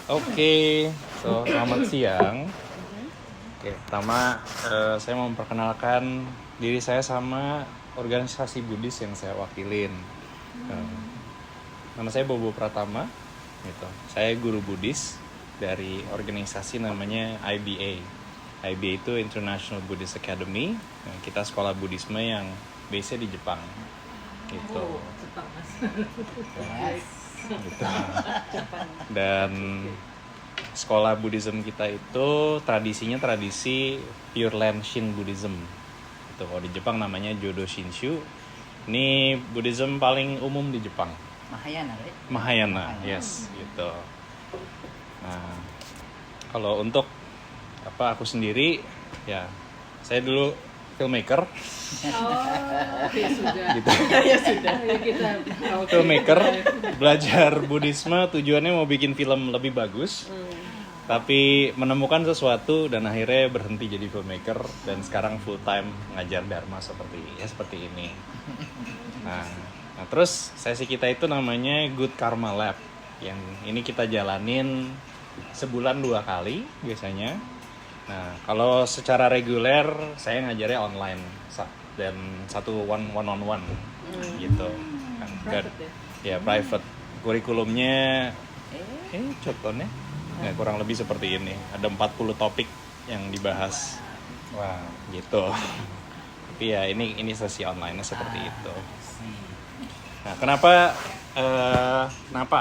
Oke, selamat siang. Oke, pertama saya mau memperkenalkan diri saya sama organisasi Buddhis yang saya wakilin. Nama saya Bobo Pratama, gitu. Saya guru Buddhis dari organisasi namanya IBA. IBA itu International Buddhist Academy. Kita sekolah Buddhisme yang base-nya di Jepang, gitu. Jepang mas. Gitu. Dan sekolah Buddhism kita itu tradisinya tradisi Pure Land Shin Buddhism. Itu kalau di Jepang namanya Jodo Shinshu. Ini Buddhism paling umum di Jepang. Mahayana, right? Mahayana, yes, gitu. Nah, kalau untuk aku sendiri, ya saya dulu filmmaker. Ya sudah. Gitu. Ya sudah. Ya kita. Okay. Filmmaker, belajar Buddhisme tujuannya mau bikin film lebih bagus. Tapi menemukan sesuatu dan akhirnya berhenti jadi filmmaker dan sekarang full time ngajar dharma seperti ini. Nah, terus sesi kita itu namanya Good Karma Lab. Yang ini kita jalanin sebulan 2 kali biasanya. Nah, kalau secara reguler saya ngajarnya online dan satu one on one gitu. Private ya private. Kurikulumnya contohnya kurang lebih seperti ini. Ada 40 topik yang dibahas. Wah, gitu. Tapi ya ini sesi online-nya seperti itu. Nah, kenapa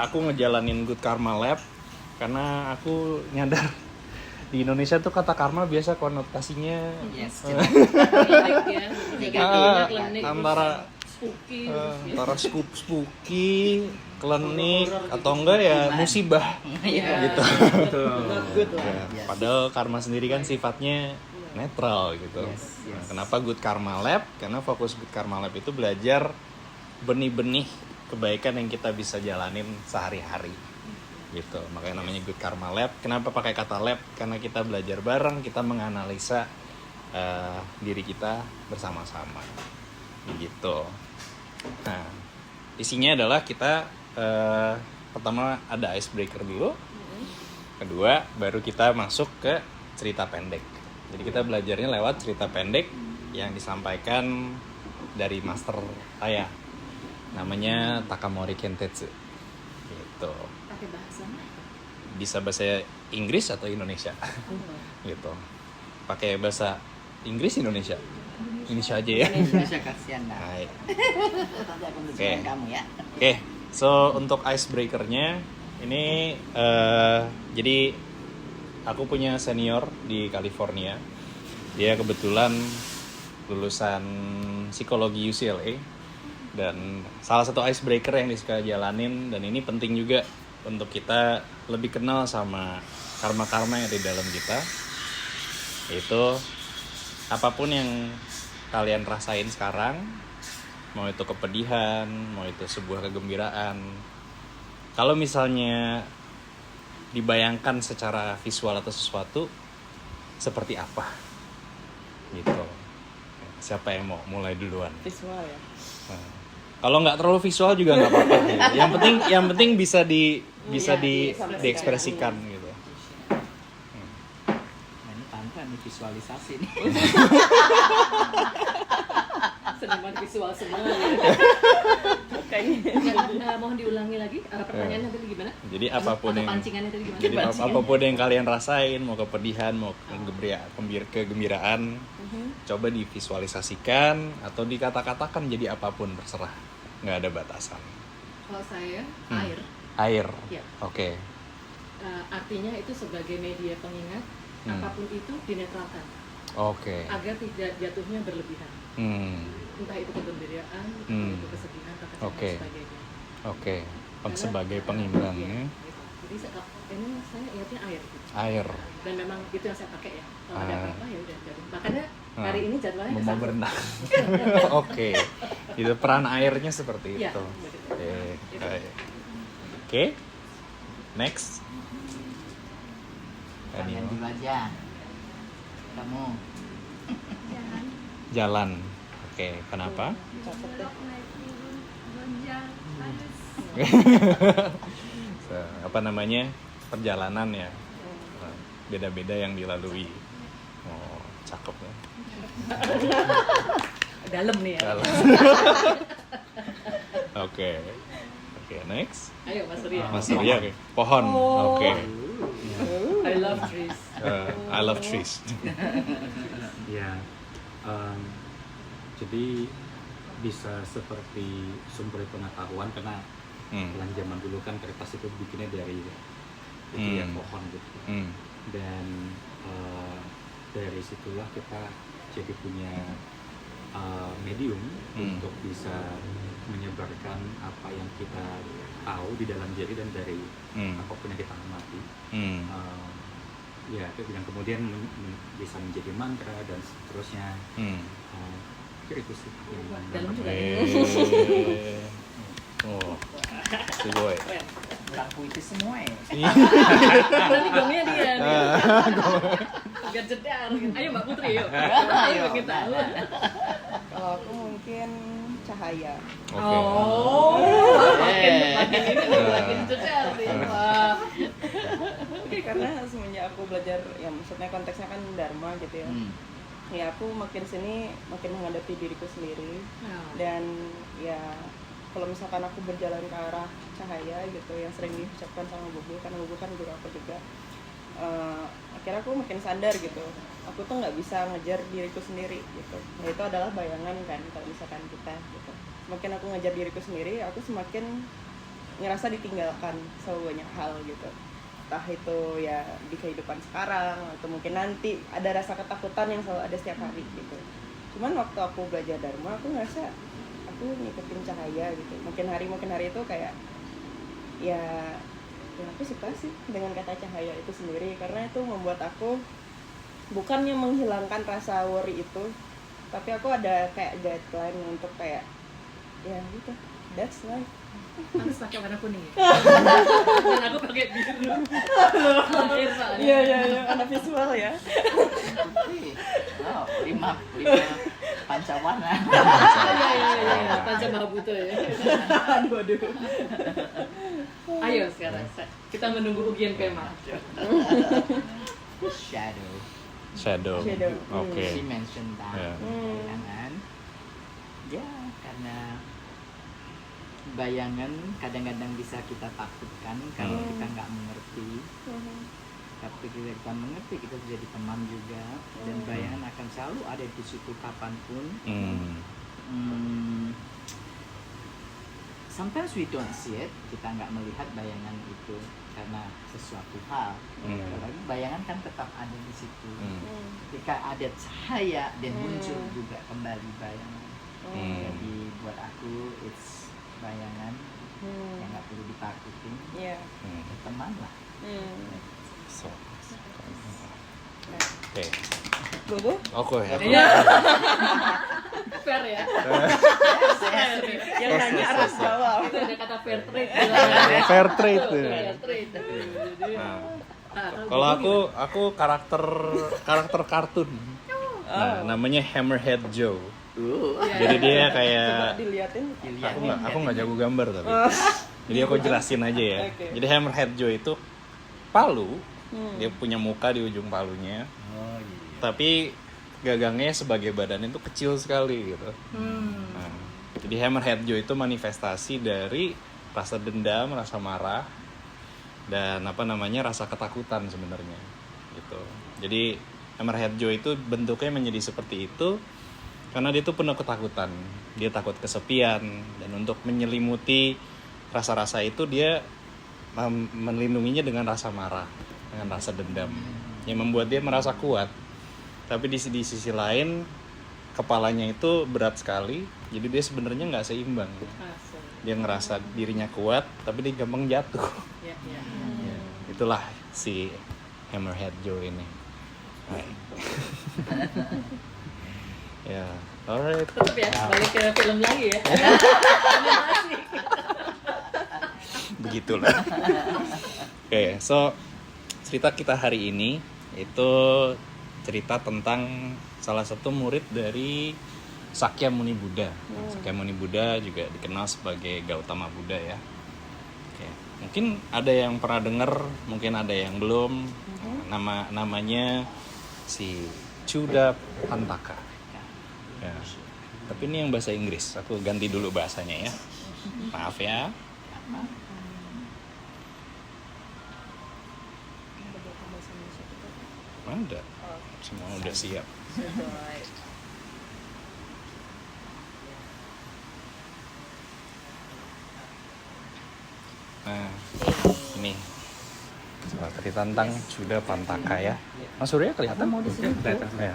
aku ngejalanin Good Karma Lab? Karena aku nyadar di Indonesia tuh kata karma biasa konotasinya antara spooky, klinik atau enggak ya musibah gitu. Padahal karma sendiri kan sifatnya netral gitu. Nah, kenapa Good Karma Lab? Karena fokus Good Karma Lab itu belajar benih-benih kebaikan yang kita bisa jalanin sehari-hari gitu. Makanya namanya Good Karma Lab. Kenapa pakai kata lab? Karena kita belajar bareng, kita menganalisa diri kita bersama-sama gitu. Nah, isinya adalah kita pertama ada icebreaker dulu, kedua baru kita masuk ke cerita pendek. Jadi kita belajarnya lewat cerita pendek yang disampaikan dari master saya, namanya Takamori Kentetsu gitu. Pakai bahasa Bisa bahasa Inggris atau Indonesia gitu. Pakai bahasa Inggris Indonesia aja ya. Indonesia kasihan dah. Hai. Nanti aku tunjukin kamu ya. Oke, so untuk icebreaker-nya ini jadi aku punya senior di California. Dia kebetulan lulusan psikologi UCLA dan salah satu icebreaker yang disuka jalanin, dan ini penting juga untuk kita lebih kenal sama karma-karma yang ada di dalam kita. Itu apapun yang kalian rasain sekarang, mau itu kepedihan, mau itu sebuah kegembiraan, kalau misalnya dibayangkan secara visual atau sesuatu, seperti apa gitu. Siapa yang mau mulai duluan? visual ya. Nah, kalau nggak terlalu visual juga nggak apa-apa gitu. Yang penting bisa diekspresikan gitu. Nah, ini tante nih visualisasi nih. Seniman visual semua ya. Kayaknya mohon diulangi lagi pertanyaannya tadi gimana? Jadi apapun yang pancingannya tadi gimana? Jadi apapun yang kalian rasain, mau kepedihan, mau kegembiraan, coba divisualisasikan atau dikata-katakan jadi apapun, terserah, nggak ada batasan. Kalau saya Air. Ya. Oke. Artinya itu sebagai media pengingat, apapun itu dinetralkan Oke. agar tidak jatuhnya berlebihan. Entah itu kegembiraan, entah itu kesedihan, atau Oke. sebagainya. Oke. Sebagai pengimbang ya. Gitu. Jadi ini saya ingatnya air. Gitu. Air. Dan memang itu yang saya pakai ya. Kalau ada apa-apa ya udah jadi. Makanya hari ini jadwalnya mau kesana. berenang. Oke. Itu peran airnya seperti Iya, itu. betul. Oke. Next. Kalian dulu aja. Kamu. Jalan. Oke, kenapa? Apa namanya? perjalanan ya. Beda-beda yang dilalui. Oh, cakep ya. Dalam nih ya. Dalam. Oke, next. Ayo Mas Surya. Mas Surya, oke. Pohon. Oh. Oke. I love trees. I love trees. Ya, jadi bisa seperti sumber pengetahuan karena yang zaman dulu kan kertas itu bikinnya dari pohon gitu. Dan dari situlah kita jadi punya medium untuk bisa menyebarkan apa yang kita tahu di dalam diri dan dari apapun yang kita amati. Ya, dan kemudian bisa menjadi mantra dan seterusnya. Itu sih. Dalam juga. Oh, sugoi. Bukan puitis semua ya. Nanti gongnya dia nih. Biar jedar. Ayo Mbak Putri yuk. Ayo kita. Kalau aku mungkin cahaya. Oke. Oh, makin ini makin jedar nih. Wah. Karena semenjak aku belajar, ya maksudnya konteksnya kan dharma gitu ya. Ya aku makin sini makin menghadapi diriku sendiri. Dan ya kalau misalkan aku berjalan ke arah cahaya gitu yang sering diucapkan sama Bubu, karena Bubu kan guru aku juga, akhirnya aku makin sadar gitu, aku tuh nggak bisa ngejar diriku sendiri gitu. Nah itu adalah bayangan kan kalau misalkan kita gitu. Semakin aku ngejar diriku sendiri, aku semakin ngerasa ditinggalkan sama banyak hal gitu. Entah itu ya di kehidupan sekarang atau mungkin nanti ada rasa ketakutan yang selalu ada setiap hari gitu. Cuman waktu aku belajar dharma, aku ngerasa aku ngikutin cahaya gitu. Makin hari itu kayak ya aku suka sih dengan kata cahaya itu sendiri, karena itu membuat aku bukannya menghilangkan rasa worry itu, tapi aku ada kayak guideline untuk kayak ya gitu, that's life. Harus pakai warna kuning ya? Dan aku pakai biru. Iya, anak visual ya. Wow, lima pancawarna. Iya. Panca Mahabuto ya. Aduh. Ayo sekarang kita menunggu ujian PEMA. Shadow. Oke. She mentioned that. Bayangan. Ya, karena bayangan kadang-kadang bisa kita takutkan kalau kita nggak mengerti. Tapi ketika kita mengerti, kita jadi teman juga. Dan bayangan akan selalu ada di situ kapanpun. Sometimes we don't see it, kita nggak melihat bayangan itu karena sesuatu hal. Tapi bayangan kan tetap ada di situ. Ketika ada cahaya dan muncul juga kembali bayangan. Jadi buat aku it's bayangan yang nggak perlu ditakutin. Teman lah. Oke. Bubu? Oke ya. Iya. Fair ya. Yang nanya harus jawab. Itu ada kata fair trade. Fair trade tuh. Fair trade. Kalau aku karakter kartun. Nah, namanya Hammerhead Joe. Jadi dia kayak Coba diliatin. aku nggak jago gambar tapi. Jadi aku jelasin aja ya. Oke. Jadi Hammerhead Joe itu palu. Dia punya muka di ujung palunya. Tapi gagangnya sebagai badan itu kecil sekali gitu. Nah, jadi Hammerhead Joe itu manifestasi dari rasa dendam, rasa marah, dan rasa ketakutan sebenarnya gitu. Jadi Hammerhead Joe itu bentuknya menjadi seperti itu karena dia tuh penuh ketakutan. Dia takut kesepian, dan untuk menyelimuti rasa-rasa itu dia melindunginya dengan rasa marah, dengan rasa dendam yang membuat dia merasa kuat. Tapi di sisi lain kepalanya itu berat sekali, jadi dia sebenarnya nggak seimbang. Dia ngerasa dirinya kuat tapi dia gampang jatuh. Ya. Itulah si Hammerhead Joe ini. Ya, alright. Tetap ya, balik ke film lagi ya. Begitulah. Oke, so cerita kita hari ini itu cerita tentang salah satu murid dari Sakyamuni Buddha. Sakyamuni Buddha juga dikenal sebagai Gautama Buddha ya. Oke. Mungkin ada yang pernah dengar, mungkin ada yang belum. Namanya si Chuda Pantaka. Ya. Tapi ini yang bahasa Inggris. Aku ganti dulu bahasanya ya. Maaf ya. Ada. Semua udah siap. Nah, ini materi tentang Chuda Pantaka ya. Mas Surya kelihatan? Kelihatan. Ya.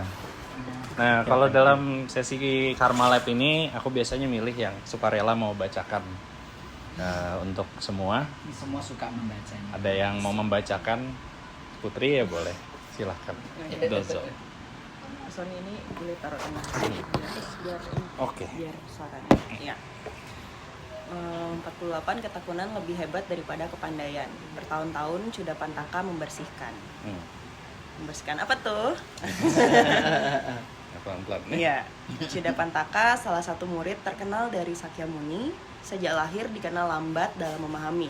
Nah, kalau dalam sesi Karma Lab ini, aku biasanya milih yang sukarela mau bacakan untuk semua. Semua suka membacanya. Ada yang mau membacakan, Putri ya boleh, silahkan. Dozo. Sony ini boleh taruh tengah sini biar Oke. biar suaranya. Iya. 48 ketakunan lebih hebat daripada kepandaian. Bertahun-tahun Chuda Pantaka membersihkan. Membersihkan apa tuh? Pelan-pelan nih. Iya. Chuda Pantaka salah satu murid terkenal dari Sakyamuni. Sejak lahir dikenal lambat dalam memahami.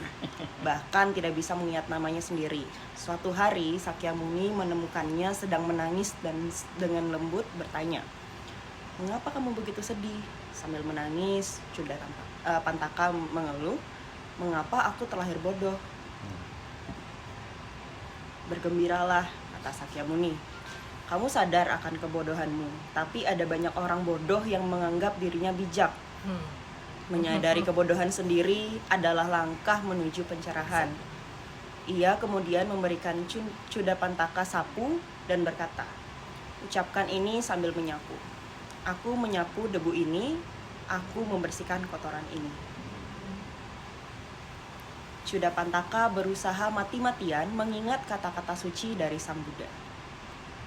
Bahkan tidak bisa mengingat namanya sendiri. Suatu hari Sakyamuni menemukannya sedang menangis dan dengan lembut bertanya, "Mengapa kamu begitu sedih?" Sambil menangis, Chuda Pantaka mengeluh, "Mengapa aku terlahir bodoh?" "Bergembiralah," kata Sakyamuni. "Kamu sadar akan kebodohanmu, tapi ada banyak orang bodoh yang menganggap dirinya bijak. Menyadari kebodohan sendiri adalah langkah menuju pencerahan." Ia kemudian memberikan Chuda Pantaka sapu dan berkata, "Ucapkan ini sambil menyapu. Aku menyapu debu ini, aku membersihkan kotoran ini." Chuda Pantaka berusaha mati-matian mengingat kata-kata suci dari Sang Buddha.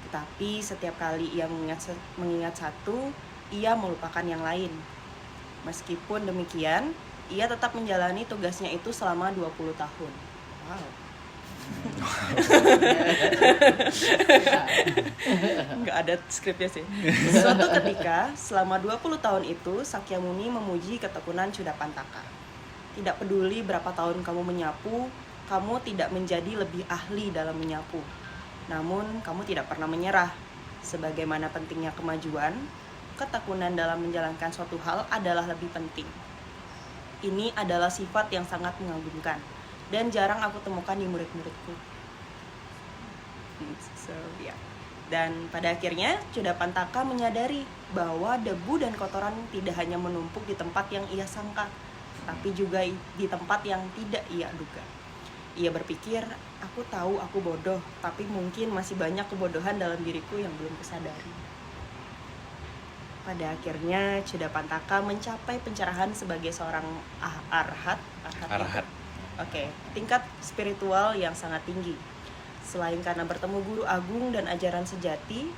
Tetapi setiap kali ia mengingat satu, ia melupakan yang lain. Meskipun demikian, ia tetap menjalani tugasnya itu selama 20 tahun. Wow. Nggak ada skripnya sih. Suatu ketika, selama 20 tahun itu, Sakyamuni memuji ketekunan Chuda Pantaka. "Tidak peduli berapa tahun kamu menyapu, kamu tidak menjadi lebih ahli dalam menyapu. Namun, kamu tidak pernah menyerah. Sebagaimana pentingnya kemajuan, ketekunan dalam menjalankan suatu hal adalah lebih penting. Ini adalah sifat yang sangat mengagumkan dan jarang aku temukan di murid-muridku." So, yeah. Dan pada akhirnya Chuda Pantaka menyadari bahwa debu dan kotoran tidak hanya menumpuk di tempat yang ia sangka, tapi juga di tempat yang tidak ia duga. Ia berpikir, "Aku tahu aku bodoh, tapi mungkin masih banyak kebodohan dalam diriku yang belum kusadari." Pada akhirnya Chuda Pantaka mencapai pencerahan sebagai seorang arhat. Oke, tingkat spiritual yang sangat tinggi. Selain karena bertemu guru agung dan ajaran sejati,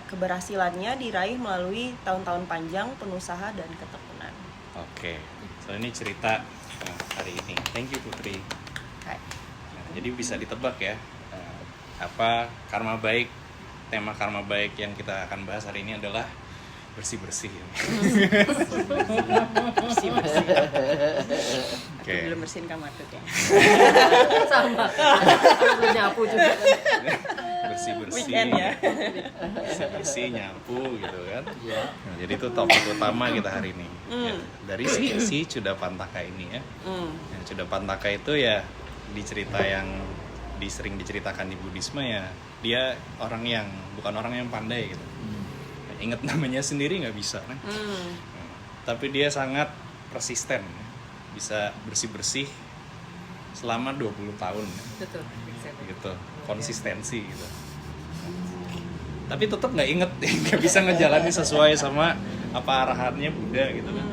keberhasilannya diraih melalui tahun-tahun panjang penusaha dan ketekunan. Oke, so ini cerita hari ini. Thank you Putri. Hai. Nah, jadi bisa ditebak ya, apa karma baik, tema karma baik yang kita akan bahas hari ini adalah bersih-bersih. Bersih-bersih. Aku Oke. belum bersihin kamar tuh ya. Sama. Aku nyapu juga. Bersih-bersih. Weekend ya. Bersih-bersih, nyapu gitu kan. Nah, jadi itu topik utama kita hari ini. Ya, dari si Chuda Pantaka ini ya. Nah, Chuda Pantaka itu ya dicerita yang sering diceritakan di Buddhisme ya, dia bukan orang yang pandai gitu. Ingat namanya sendiri nggak bisa kan. Tapi dia sangat persisten, bisa bersih-bersih selama 20 tahun Betul. gitu, konsistensi gitu. Tapi tetap nggak inget, nggak bisa ngejalanin sesuai sama apa arahannya Buddha gitu kan.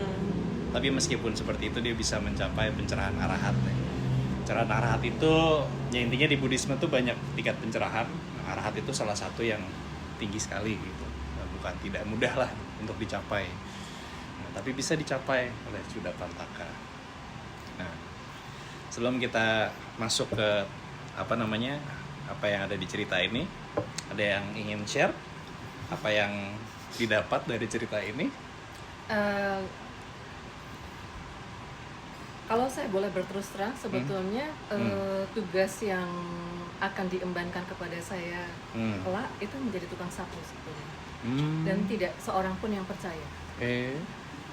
Tapi meskipun seperti itu dia bisa mencapai pencerahan arahat. Pencerahan arahat itu ya intinya di Buddhisme tuh banyak tingkat pencerahan. Arahat itu salah satu yang tinggi sekali gitu. Bukan tidak mudah lah untuk dicapai. Nah, tapi bisa dicapai oleh Chuda Pantaka. Nah, sebelum kita masuk ke apa yang ada di cerita ini, ada yang ingin share apa yang didapat dari cerita ini? Kalau saya boleh berterus terang, sebetulnya tugas yang akan diembankan kepada saya kelak itu menjadi tukang sapu sebetulnya. Dan tidak seorang pun yang percaya.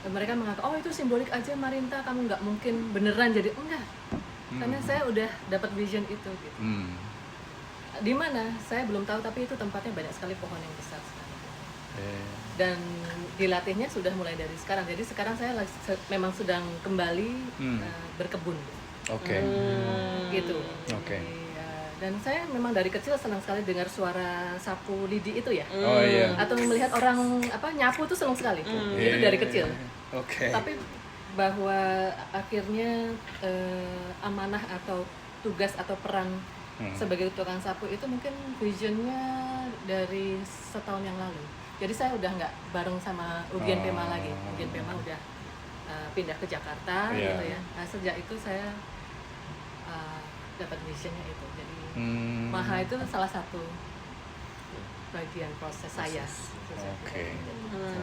Mereka menganggap, oh itu simbolik aja Marinta, kamu nggak mungkin beneran jadi. Enggak, karena saya udah dapat vision itu gitu. Di mana saya belum tahu, tapi itu tempatnya banyak sekali pohon yang besar sekali. Dan dilatihnya sudah mulai dari sekarang. Jadi sekarang saya memang sedang kembali berkebun. Gitu. Dan saya memang dari kecil senang sekali dengar suara sapu lidi itu ya. Atau melihat orang nyapu tuh senang sekali. Itu dari kecil. Tapi bahwa akhirnya amanah atau tugas atau peran sebagai tukang sapu itu mungkin visionnya dari setahun yang lalu. Jadi saya udah nggak bareng sama Ugian Pema lagi. Ugian Pema udah pindah ke Jakarta gitu ya. Nah sejak itu saya dapat visionnya itu. Jadi Maha itu salah satu bagian proses saya.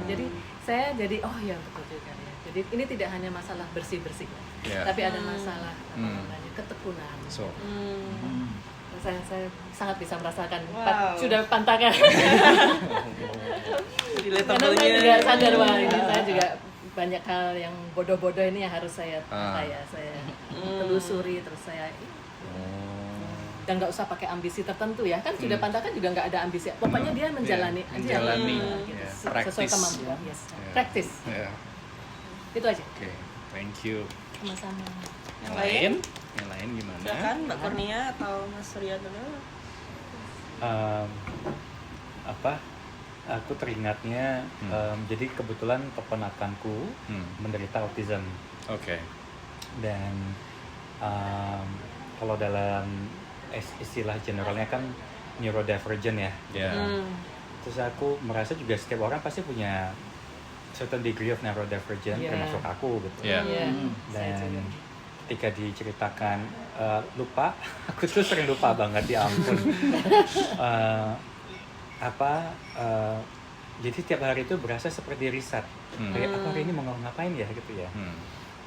Jadi saya jadi oh ya betul juga ya. Jadi ini tidak hanya masalah bersih-bersih, tapi ada masalah ketekunan. Saya sangat bisa merasakan sudah pantakan. Karena saya juga sadar bahwa ini saya juga banyak hal yang bodoh-bodoh ini yang harus saya saya telusuri terus saya dan nggak usah pakai ambisi tertentu ya kan sudah pantakan juga nggak ada ambisi pokoknya dia menjalani aja gitu, sesuai kemampuan practice itu aja. Thank you. Sama-sama. Yang lain gimana? Silakan Mbak Kurnia atau Mas Surya dulu. Aku teringatnya jadi kebetulan keponakanku menderita autism. Dan kalau dalam istilah generalnya kan neurodivergent ya. Terus aku merasa juga setiap orang pasti punya certain degree of neurodivergent termasuk aku gitu. Dan ketika diceritakan lupa, aku tuh sering lupa banget ya ampun. Jadi tiap hari itu berasa seperti riset. Kayak aku hari ini mau ngapain ya gitu ya.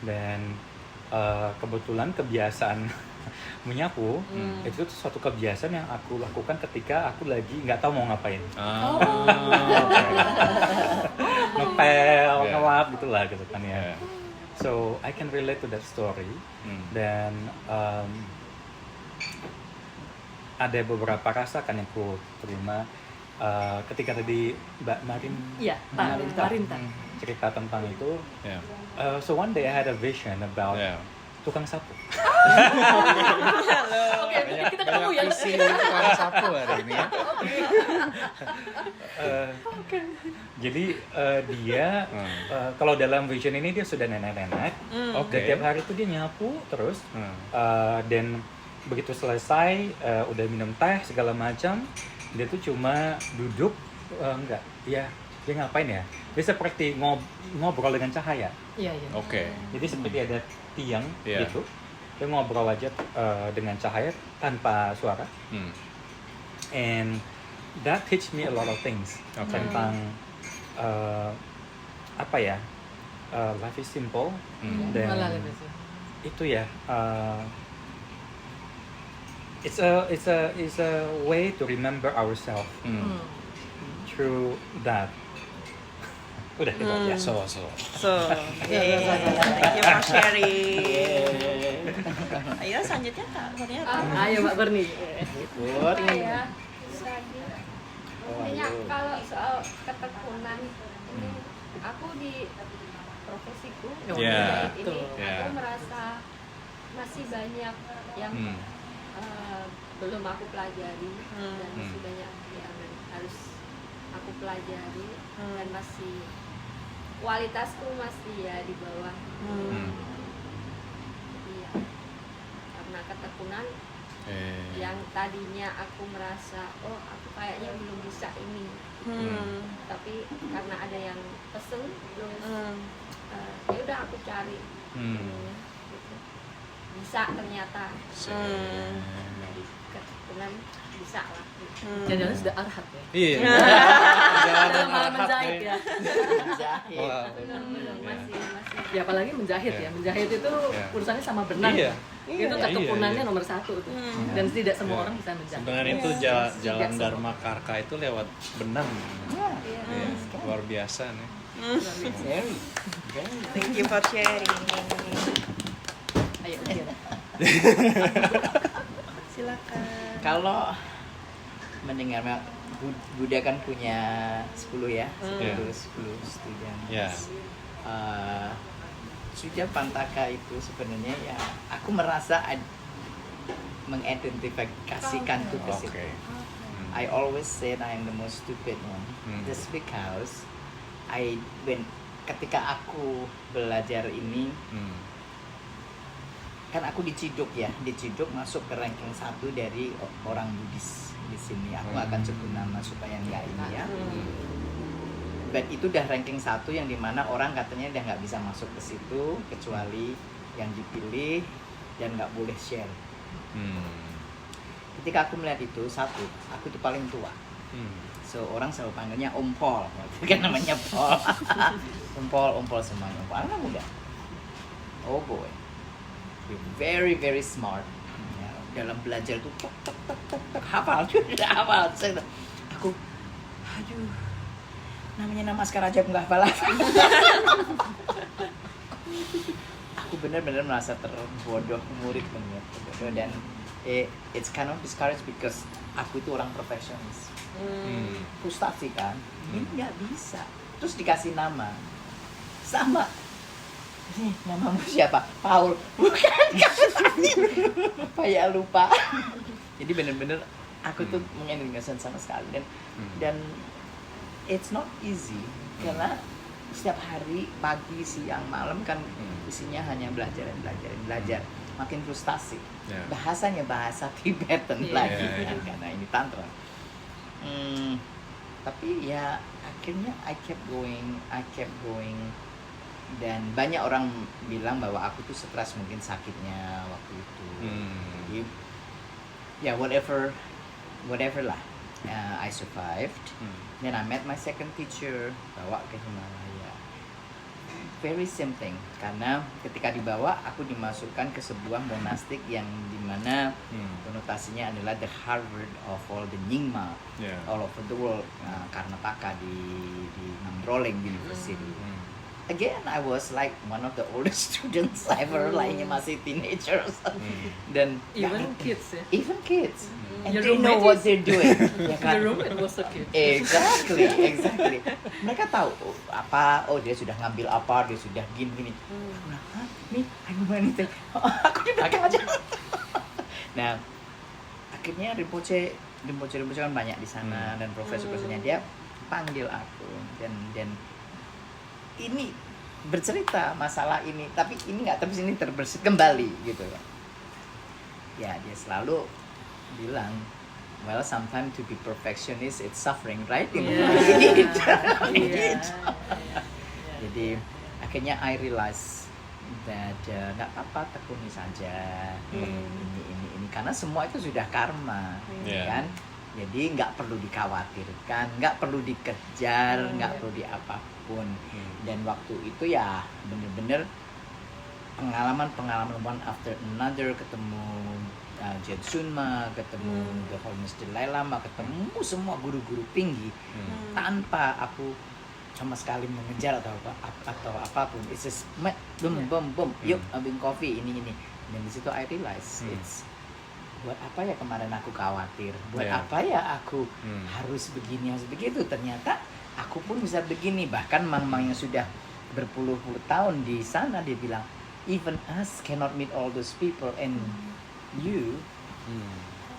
Dan kebetulan kebiasaan menyapu itu suatu kebiasaan yang aku lakukan ketika aku lagi nggak tahu mau ngapain. Ngepel, ngelap gitulah gitu kan ya. So I can relate to that story. Dan ada beberapa rasa kan yang aku terima ketika tadi Mbak Marinta cerita tentang itu. So one day I had a vision about tukang sapu. Oke, kita ketemu ya. Tukang sapu hari ini ya. Jadi dia kalau dalam vision ini dia sudah nenek-nenek. Dan tiap hari itu dia nyapu terus. Dan begitu selesai udah minum teh segala macam, dia tuh cuma duduk dia ngapain ya? Dia seperti ngobrol dengan cahaya. Jadi seperti ada tiang gitu. Dia ngobrol aja dengan cahaya tanpa suara. And that teach me a lot of things tentang life is simple dan itu ya it's a way to remember ourselves through that. Udah itu aja. So. Thank you for sharing. Ayo selanjutnya Kak Kurnia. Ayo Mbak Kurni. Saya Intinya kalau soal ketekunan ini aku di profesiku ini aku merasa masih banyak yang belum aku pelajari dan masih banyak yang harus aku pelajari dan masih kualitasku masih ya di bawah. Iya. Karena ketekunan yang tadinya aku merasa aku kayaknya belum bisa ini. Tapi karena ada yang pesen terus ya udah aku cari. Gitu. Bisa ternyata. Jadi ketekunan bisa lah. Jangan sudah arhat ya. Iya. Dalam hal menjahit ya. Menjahit. Belum masih Ya apalagi menjahit ya. Menjahit itu urusannya sama benang. Iya. Itu ketekunannya nomor 1 tuh. Dan tidak semua orang bisa menjahit. Sebenarnya itu jalan Dharma Karka itu lewat benang. Luar biasa nih. Very. Thank you for sharing. Ayo, Kira. Silakan. Kalau mendengar Buddha kan punya 10 ya, 10 student. Ya. Suja Pantaka itu sebenarnya ya aku merasa mengidentifikasikanku ke situ. I always said I am the most stupid one. Just because ketika aku belajar ini kan aku diciduk masuk ke ranking 1 dari orang Buddhis di sini. Aku akan sebut nama supaya nggak ini ya. But itu udah ranking 1 yang dimana orang katanya udah nggak bisa masuk ke situ kecuali yang dipilih dan nggak boleh share. Ketika aku melihat itu, aku itu paling tua. So orang selalu panggilnya Om Paul, kan namanya Paul. Om Paul semuanya. Om Paul anak muda. Oh boy, you're very very smart. Ya, dalam belajar itu hafal. Aku, aduh, namanya nama sekarang aja nggak hafal. Aku benar-benar merasa terbodoh murid dan it's kind of discouraged because aku itu orang profesionalis. Frustasi kan, ini nggak bisa. Terus dikasih nama sama. Namamu siapa? Paul. Bukan. Kayak lupa. Jadi benar-benar aku tuh mengingatkan sama sekali dan it's not easy karena setiap hari pagi siang malam kan isinya hanya belajar. Makin frustasi. Bahasanya bahasa Tibetan lagi kan karena ini tantra. Tapi ya akhirnya I kept going dan banyak orang bilang bahwa aku tuh stres mungkin sakitnya waktu itu. Jadi, ya whatever lah, I survived. Then I met my second teacher, bawa ke Himalaya. Very simple karena ketika dibawa aku dimasukkan ke sebuah monastik yang dimana konotasinya adalah the Harvard of all the Nyingma all over the world, Karnataka di Mandroleng University. Again, I was like one of the oldest students ever, lainnya masih teenagers. Dan Even kids ya. Even kids. And Your they know what they're doing. Ya kan? The roommate was a kid. Exactly. Mereka tahu dia sudah ngambil apa, dia sudah gini. Aku bilang, I don't know anything. Aku di belakang aja. Nah, akhirnya Rinpoche kan banyak di sana dan profesor-profesornya dia panggil aku dan ini bercerita masalah ini, tapi ini nggak terus terbersih kembali gitu ya. Dia selalu bilang, well sometimes to be perfectionist it's suffering, right? Jadi akhirnya I realize that nggak apa-apa, tekuni saja ini karena semua itu sudah karma, kan? Jadi nggak perlu dikhawatirkan, nggak perlu dikejar, nggak perlu diapapun. Dan waktu itu ya bener-bener pengalaman one after another, ketemu Jet Sunma, ketemu The Holiness Dalai Lama, ketemu semua guru-guru tinggi tanpa aku sama sekali mengejar atau apapun. It's just boom, yuk ambil kopi ini. Dan di situ I realize it's buat apa ya kemarin aku khawatir, apa ya aku harus begini harus begitu. Ternyata aku pun bisa begini. Bahkan mang-mang yang sudah berpuluh-puluh tahun di sana dia bilang, even us cannot meet all those people and you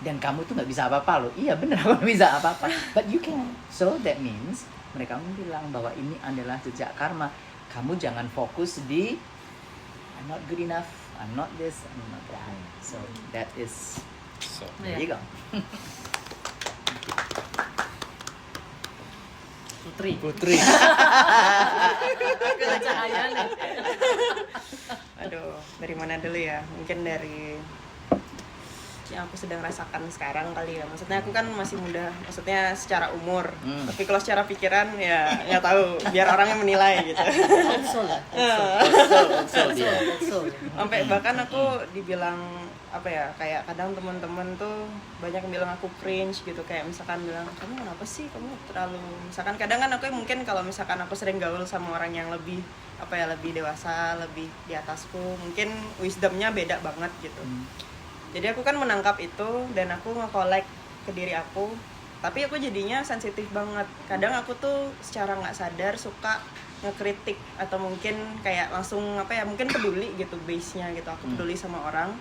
dan kamu tuh nggak bisa apa-apa loh. Iya benar, aku nggak bisa apa-apa, but you can. So that means mereka bilang bahwa ini adalah jejak karma. Kamu jangan fokus di I'm not good enough, I'm not this, I'm not that. So that is there you go. Putri. Cahaya nih. Aduh, dari mana dulu ya? Mungkin dari yang aku sedang rasakan sekarang kali ya. Maksudnya aku kan masih muda, maksudnya secara umur. Tapi kalau secara pikiran ya nggak tahu, biar orang yang menilai gitu. Sampai bahkan aku dibilang apa ya, kayak kadang teman-teman tuh banyak yang bilang aku cringe gitu, kayak misalkan bilang kamu kenapa sih, kamu terlalu, misalkan kadang kan aku mungkin kalau misalkan aku sering gaul sama orang yang lebih apa ya, lebih dewasa, lebih di atasku, mungkin wisdomnya beda banget gitu. Jadi aku kan menangkap itu dan aku nge-collect ke diri aku, tapi aku jadinya sensitif banget. Kadang aku tuh secara nggak sadar suka ngekritik atau mungkin kayak langsung apa ya, mungkin peduli gitu base-nya gitu, aku peduli sama orang,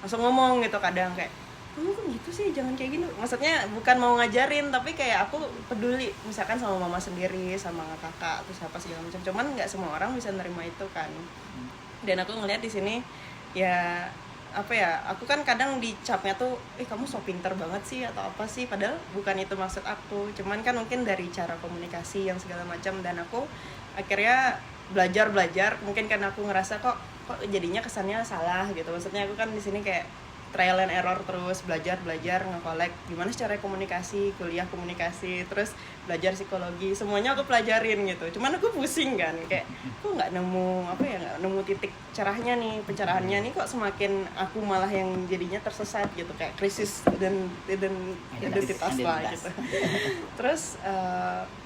langsung ngomong gitu kadang kayak kamu kok gitu sih, jangan kayak gini. Maksudnya bukan mau ngajarin, tapi kayak aku peduli misalkan sama mama sendiri, sama kakak, terus apa segala macam. Cuman nggak semua orang bisa nerima itu kan. Dan aku ngeliat di sini ya apa ya, aku kan kadang dicapnya tuh kamu so pinter banget sih atau apa sih, padahal bukan itu maksud aku. Cuman kan mungkin dari cara komunikasi yang segala macam, dan aku akhirnya belajar mungkin karena aku ngerasa kok jadinya kesannya salah gitu. Maksudnya aku kan di sini kayak trial and error terus, belajar nge-collect gimana cara komunikasi, kuliah komunikasi, terus belajar psikologi, semuanya aku pelajarin gitu. Cuman aku pusing kan, kayak aku nggak nemu titik cerahnya nih, pencerahannya nih, kok semakin aku malah yang jadinya tersesat gitu, kayak krisis dan identitas lah gitu. Terus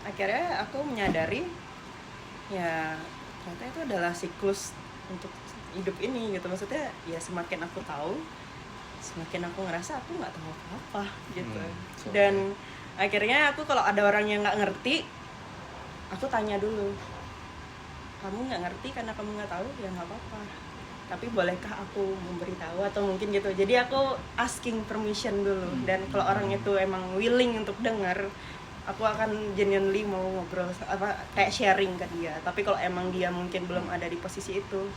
akhirnya aku menyadari ya ternyata itu adalah siklus untuk hidup ini gitu. Maksudnya ya semakin aku tahu, semakin aku ngerasa aku nggak tahu apa-apa gitu. Dan akhirnya aku kalau ada orang yang nggak ngerti, aku tanya dulu, kamu nggak ngerti karena kamu nggak tahu, ya nggak apa-apa, tapi bolehkah aku memberitahu atau mungkin gitu. Jadi aku asking permission dulu, dan kalau orang itu emang willing untuk dengar, aku akan genuinely mau ngobrol kayak sharing ke dia. Tapi kalau emang dia mungkin belum ada di posisi itu,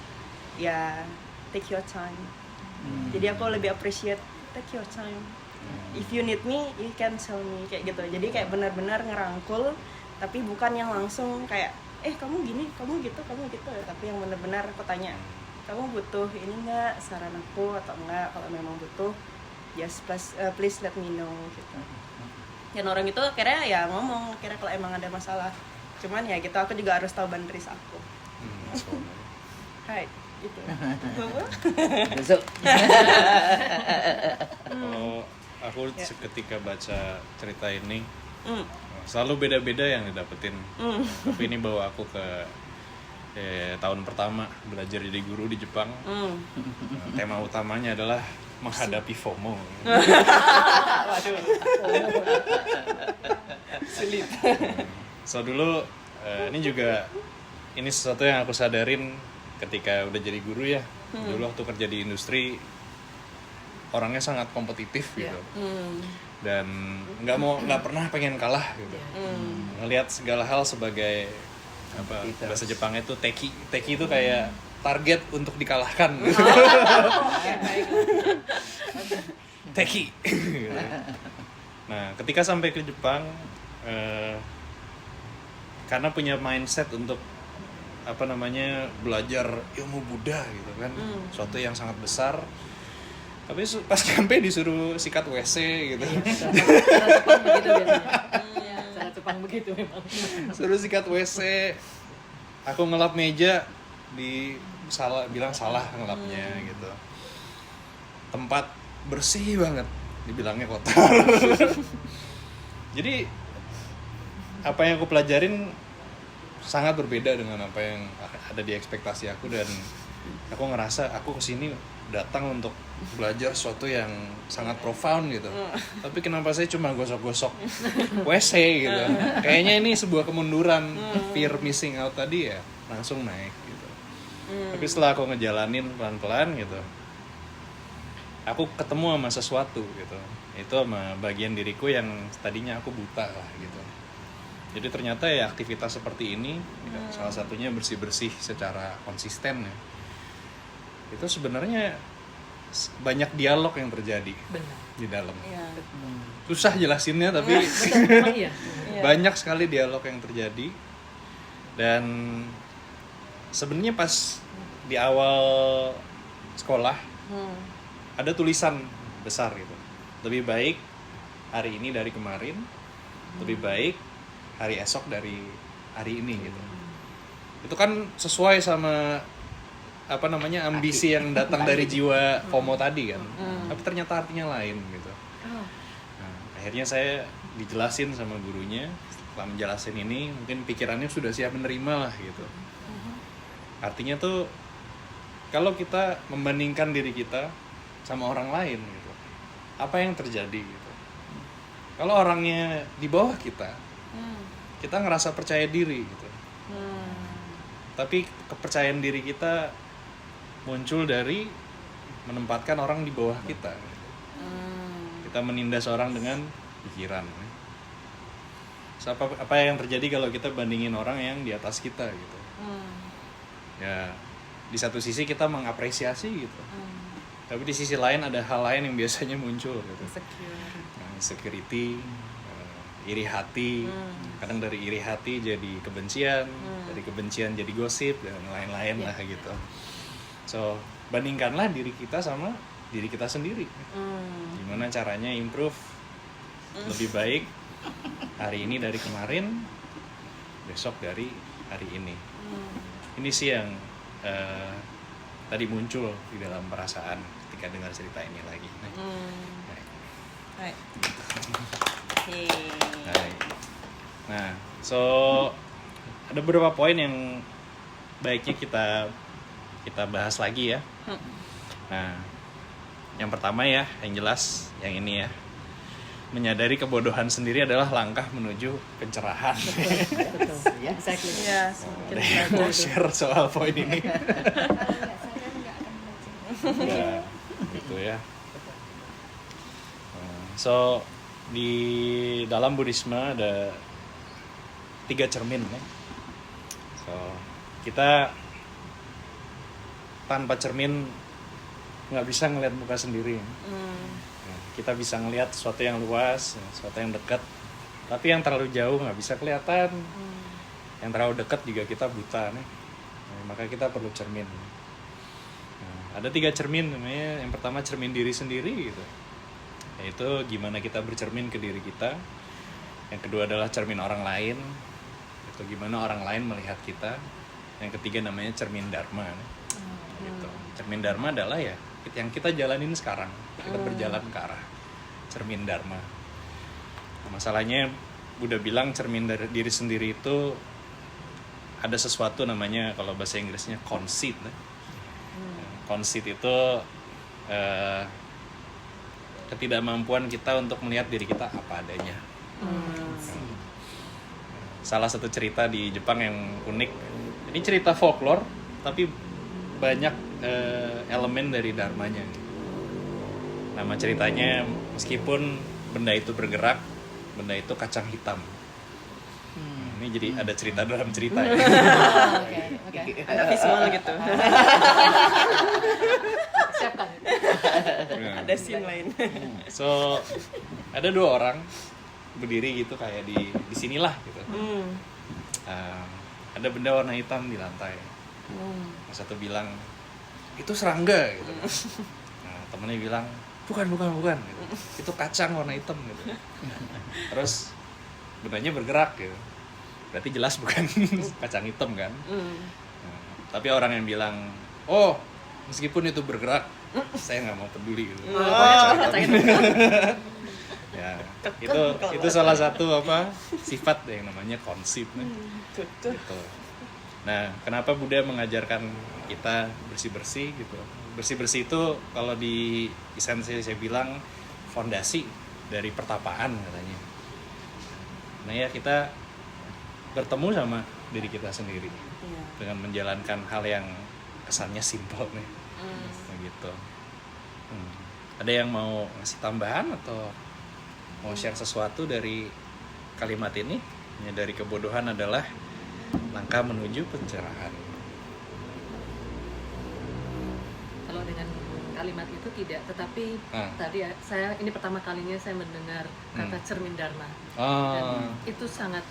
ya take your time. Jadi aku lebih appreciate take your time. If you need me, you can tell me, kayak gitu. Jadi kayak benar-benar ngerangkul, tapi bukan yang langsung kayak kamu gini, kamu gitu, tapi yang benar-benar aku tanya, kamu butuh ini nggak, saran aku atau enggak. Kalau memang butuh, just please let me know gitu. Dan orang itu akhirnya ya ngomong, kira kalau emang ada masalah. Cuman ya gitu, aku juga harus tahu boundaries aku. Hai, gitu. Besok. Kalau aku ketika baca cerita ini, selalu beda-beda yang didapetin. Tapi ini bawa aku ke tahun pertama belajar jadi guru di Jepang. Tema utamanya adalah menghadapi FOMO. Waduh. Sulit. So dulu ini sesuatu yang aku sadarin ketika udah jadi guru ya. Dulu waktu kerja di industri, orangnya sangat kompetitif gitu. Dan nggak pernah pengen kalah gitu. Ngelihat segala hal sebagai apa, bahasa Jepangnya itu teki itu kayak target untuk dikalahkan gitu. Teki. Nah, ketika sampai ke Jepang, karena punya mindset untuk belajar ilmu Buddha gitu kan, suatu yang sangat besar. Tapi pas sampai disuruh sikat WC gitu. Cara Jepang begitu memang. Suruh sikat WC, aku ngelap meja bilang salah ngelapnya gitu. Tempat bersih banget, dibilangnya kotor. Jadi apa yang aku pelajarin sangat berbeda dengan apa yang ada di ekspektasi aku, dan aku ngerasa aku kesini datang untuk belajar sesuatu yang sangat profound gitu. Tapi kenapa saya cuma gosok-gosok WC gitu? Kayaknya ini sebuah kemunduran, fear missing out tadi ya langsung naik gitu. Tapi setelah aku ngejalanin pelan-pelan gitu, aku ketemu sama sesuatu gitu. Itu sama bagian diriku yang tadinya aku buta lah gitu. Jadi ternyata ya aktivitas seperti ini, salah satunya bersih-bersih secara konsisten ya, itu sebenarnya banyak dialog yang terjadi. Benar. Di dalam. Ya. Susah jelasinnya tapi banyak sekali dialog yang terjadi. Dan sebenarnya pas di awal sekolah ada tulisan besar gitu. Lebih baik hari ini dari kemarin, lebih baik hari esok dari hari ini gitu. Itu kan sesuai sama ambisi yang datang dari jiwa FOMO tadi kan. Tapi ternyata artinya lain gitu. Nah, akhirnya saya dijelasin sama gurunya. Setelah menjelasin ini, mungkin pikirannya sudah siap menerima lah gitu. Artinya tuh kalau kita membandingkan diri kita sama orang lain gitu, apa yang terjadi gitu. Kalau orangnya di bawah kita ngerasa percaya diri gitu. Tapi kepercayaan diri kita muncul dari menempatkan orang di bawah kita. Kita menindas orang dengan pikiran. So, apa yang terjadi kalau kita bandingin orang yang di atas kita gitu? Ya, di satu sisi kita mengapresiasi gitu. Tapi di sisi lain ada hal lain yang biasanya muncul gitu. Insecurity, iri hati. Kadang dari iri hati jadi kebencian, dari kebencian jadi gosip dan lain-lain lah gitu. So, bandingkanlah diri kita sama diri kita sendiri. Gimana caranya improve lebih baik hari ini dari kemarin, besok dari hari ini. Ini sih yang tadi muncul di dalam perasaan ketika dengar cerita ini lagi. Nah, so ada beberapa poin yang baiknya kita bahas lagi ya. Nah, yang pertama ya, yang jelas yang ini ya. Menyadari kebodohan sendiri adalah langkah menuju pencerahan. Ya, Exactly. Ya, Ada yang mau share soal poin ini? Saya nggak akan belajar. Ya, gitu ya. So, di dalam Buddhisme ada 3 cermin ya. So, kita tanpa cermin nggak bisa ngelihat muka sendiri. Kita bisa ngelihat sesuatu yang luas, sesuatu yang dekat, tapi yang terlalu jauh nggak bisa kelihatan. Yang terlalu dekat juga kita buta nih. Maka kita perlu cermin. Ada 3 cermin namanya. Yang pertama cermin diri sendiri gitu. Yaitu gimana kita bercermin ke diri kita. Yang kedua adalah cermin orang lain. Itu gimana orang lain melihat kita. Yang ketiga namanya cermin dharma. Gitu. Cermin dharma adalah ya yang kita jalanin sekarang. Kita berjalan ke arah cermin dharma. Nah, masalahnya Buddha bilang cermin dari diri sendiri itu ada sesuatu namanya, kalau bahasa Inggrisnya conceit. Conceit itu ketidakmampuan kita untuk melihat diri kita apa adanya. Salah satu cerita di Jepang yang unik, ini cerita folklore tapi banyak elemen dari dharmanya. Nama ceritanya, meskipun benda itu bergerak, benda itu kacang hitam. Ini jadi ada cerita dalam cerita ya. Oke. Ada visual gitu. Siapkan. Ada scene lain. So, ada 2 orang berdiri gitu kayak di sinilah gitu. Ada benda warna hitam di lantai. Yang satu bilang, itu serangga gitu. Nah, temennya bilang, bukan gitu. Itu kacang warna hitam gitu. Terus bendanya bergerak gitu. Berarti jelas bukan kacang hitam kan. Nah, tapi orang yang bilang, oh meskipun itu bergerak, saya nggak mau peduli gitu. Ya, itu salah satu sifat yang namanya conceit gitu. Nah, kenapa Buddha mengajarkan kita bersih-bersih gitu? Bersih-bersih itu kalau di esensi saya bilang fondasi dari pertapaan katanya. Nah ya, kita bertemu sama diri kita sendiri dengan menjalankan hal yang kesannya simpel nih. Begitu. Ada yang mau ngasih tambahan atau mau share sesuatu dari kalimat ini? Menyadari kebodohan adalah langkah menuju pencerahan. Kalau dengan kalimat itu tidak, tetapi tadi ini pertama kalinya saya mendengar kata cermin dharma. Dan itu sangat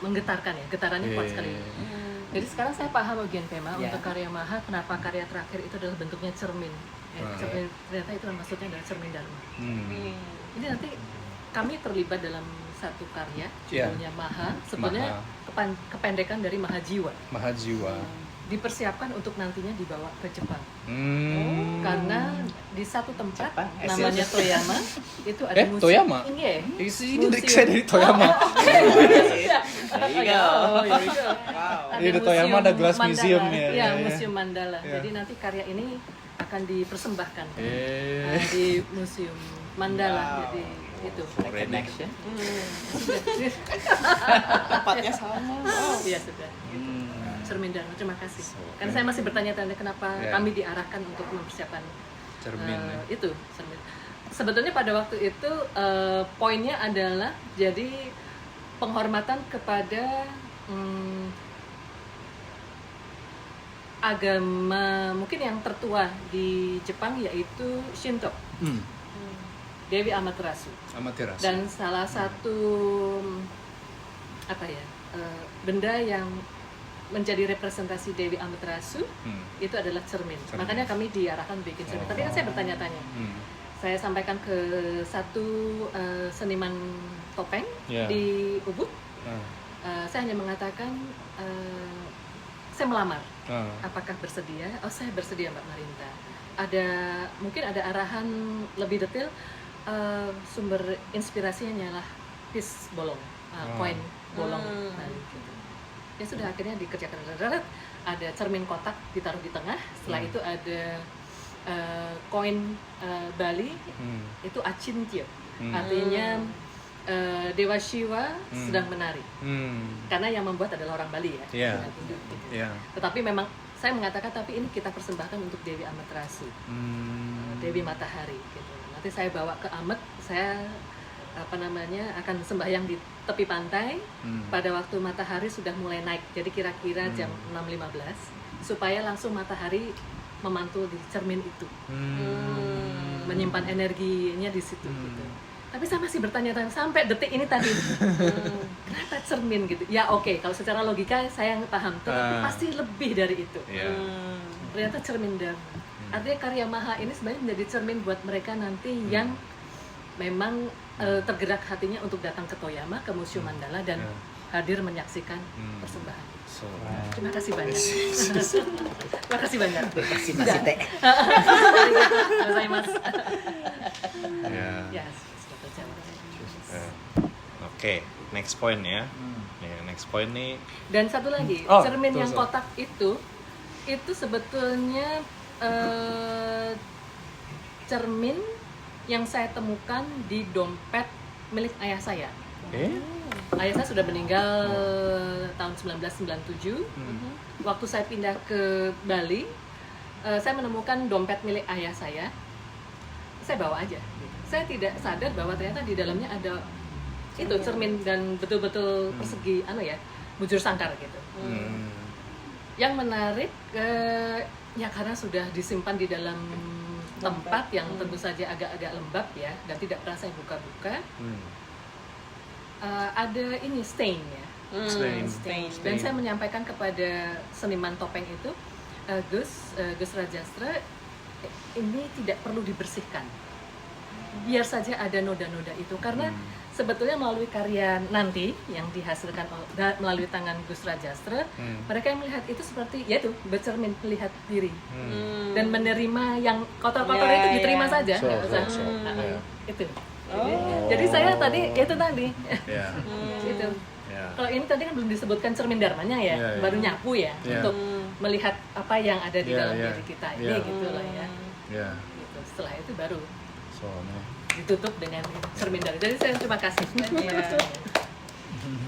menggetarkan ya, getarannya kuat sekali. Jadi sekarang saya paham bagian tema untuk karya Maha, kenapa karya terakhir itu adalah bentuknya cermin. Ternyata itu maksudnya adalah cermin Dharma. Ini nanti kami terlibat dalam satu karya judulnya Maha, sebenarnya kependekan dari Maha Jiwa. Maha Jiwa. Dipersiapkan untuk nantinya dibawa ke Jepang. Karena di satu tempat Jepang, namanya Toyama itu ada museum. Toyama? Iya. Saya dari Toyama. Ini di Toyama ada glass museum ya. Iya, Museum Mandala. Jadi nanti karya ini akan dipersembahkan di Museum Mandala. Jadi itu Connection. Tempatnya sama. Wow. Iya sudah. Cermin Dharma, terima kasih. Karena saya masih bertanya-tanya kenapa kami diarahkan untuk mempersiapkan cermin. Itu cermin. Sebetulnya pada waktu itu poinnya adalah jadi penghormatan kepada agama mungkin yang tertua di Jepang, yaitu Shinto. Dewi Amaterasu. Dan salah satu benda yang menjadi representasi Dewi Amaterasu itu adalah cermin. Makanya kami diarahkan bikin cermin. Tapi kan saya bertanya-tanya. Saya sampaikan ke satu seniman topeng di Ubud. Saya hanya mengatakan saya melamar. Apakah bersedia? Oh, saya bersedia, Mbak Marinta. Mungkin ada arahan lebih detail. Sumber inspirasinya adalah pis bolong, koin bolong. Gitu. Ya sudah, akhirnya dikerjakan. Ada cermin kotak ditaruh di tengah. Setelah itu ada koin Bali, itu Achintyo. Artinya Dewa Shiva sedang menari. Karena yang membuat adalah orang Bali ya. Tetapi memang saya mengatakan, tapi ini kita persembahkan untuk Dewi Amaterasu, Dewi Matahari. Gitu. Nanti saya bawa ke Amet, saya akan sembahyang di tepi pantai pada waktu matahari sudah mulai naik, jadi kira-kira jam 6.15, supaya langsung matahari memantul di cermin itu, menyimpan energinya di situ. Gitu. Tapi saya masih bertanya-tanya sampai detik ini tadi, kenapa cermin gitu? Ya oke, kalau secara logika saya paham, tetapi pasti lebih dari itu. Ternyata cermin Dharma. Artinya karya Maha ini sebenarnya menjadi cermin buat mereka nanti yang memang tergerak hatinya untuk datang ke Toyama, ke Museum Mandala, dan hadir menyaksikan persembahan. Terima kasih banyak. Terima kasih banyak. Terima kasih teh. Ya, sudah terjawab. Oke, next point ya. Next point nih. Dan satu lagi, cermin yang kotak itu sebetulnya cermin yang saya temukan di dompet milik ayah saya. Ayah saya sudah meninggal tahun 1997. Waktu saya pindah ke Bali, saya menemukan dompet milik ayah saya. Saya bawa aja. Saya tidak sadar bahwa ternyata di dalamnya ada itu cermin dan betul-betul persegi, bujur sangkar gitu. Yang menarik, ya karena sudah disimpan di dalam tempat yang tentu saja agak-agak lembab ya, dan tidak pernah saya buka-buka. Ada ini stain ya. Stain. Dan saya menyampaikan kepada seniman topeng itu, Gus Rajastra, ini tidak perlu dibersihkan. Biar saja ada noda-noda itu, karena sebetulnya melalui karya nanti yang dihasilkan melalui tangan Gus Rajastra, mereka yang melihat itu seperti yaitu bercermin melihat diri dan menerima yang kotor-kotor itu diterima saja, nggak usah itu. Jadi saya tadi itu tadi itu. Kalau ini tadi kan belum disebutkan cermin Dharmanya ya, baru nyapu ya untuk melihat apa yang ada di dalam diri kita ini gitu loh ya. Gitu. Setelah itu baru ditutup dengan cermin Dharma. Jadi saya terima kasih.